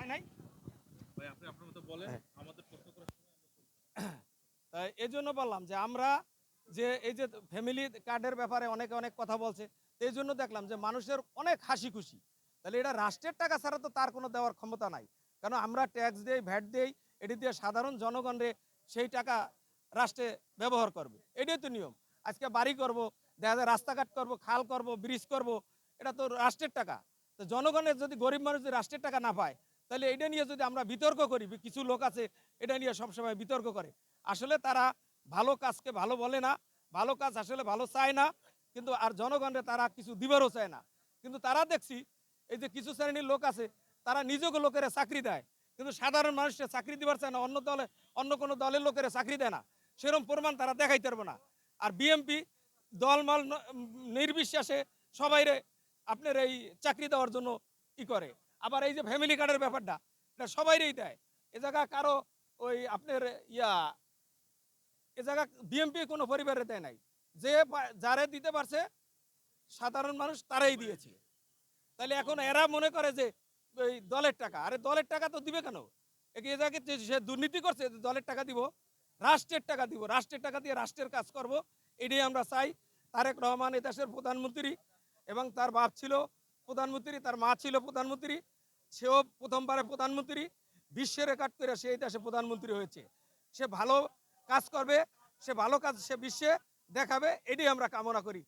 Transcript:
নাই ভাই আপনি আপনার মতো বলেন, হ্যাঁ। আমাদের প্রশ্ন করার সময় তাই এই জন্য বললাম যে আমরা যে এই যে ফ্যামিলি কার্ডের ব্যাপারে অনেকে অনেক কথা বলছে, তো এই জন্য দেখলাম যে মানুষের অনেক হাসি খুশি। তাহলে এটা রাষ্ট্রের টাকা ছাড়া তো তার কোনো দেওয়ার ক্ষমতা নাই। কারণ আমরা ট্যাক্স দেই, ভ্যাট দেই, এটি দিয়ে সাধারণ জনগণরে সেই টাকা রাষ্ট্রে ব্যবহার করবে, এটাই তো নিয়ম। আজকে বাড়ি করব, দেখা যায় রাস্তাঘাট করব, খাল করব, ব্রিজ করব, এটা তো রাষ্ট্রের টাকা। তো জনগণের যদি গরিব মানুষ যদি রাষ্ট্রের টাকা না পায়, তাহলে এটা নিয়ে যদি আমরা বিতর্ক করি, কিছু লোক আছে এটা নিয়ে সবসময় বিতর্ক করে, আসলে তারা ভালো কাজকে ভালো বলে না, ভালো কাজ আসলে ভালো চায় না, কিন্তু আর জনগণরে তারা কিছু দিবারও চায় না। কিন্তু তারা দেখছি এই যে কিছু শ্রেণীর লোক আছে, তারা নিজেকে লোকেরা চাকরি দেয়, কিন্তু সাধারণ মানুষকে চাকরি দিবার চায় না, অন্য কোনো দলের লোকেরা চাকরি দেয় না, সেরকম প্রমাণ তারা দেখাইতে পারবে না। আর বিএমপি দলমাল নির্বিশ্বাসে সবাইরে আপনার এই চাকরি দেওয়ার জন্য ই করে। আবার এই যে ফ্যামিলি কার্ডের ব্যাপারটা, এটা সবাইরেই দেয়। এ জায়গা কারো ওই আপনার এ জায়গা বিএমপি কোনো পরিবারে দেয় নাই, যে যারে দিতে পারছে সাধারণ মানুষ তারাই দিয়েছে। তাহলে এখন এরা মনে করে যে ওই দলের টাকা, আরে দলের টাকা তো দিবে কেন? এ জায়গায় সে দুর্নীতি করছে, দলের টাকা দিব, রাষ্ট্রের টাকা দিব, রাষ্ট্রের টাকা দিয়ে রাষ্ট্রের কাজ করব, এটাই আমরা চাই। তারেক রহমান এই দেশের প্রধানমন্ত্রী, এবং তার বাপ ছিল প্রধানমন্ত্রী, তার মা ছিল প্রধানমন্ত্রী, সেও প্রথমবারে প্রধানমন্ত্রী, বিশ্বের রেকর্ড করে সে এই দেশে প্রধানমন্ত্রী হয়েছে। সে ভালো কাজ করবে, সে ভালো কাজ সে বিশ্বে দেখাবে, এটাই আমরা কামনা করি।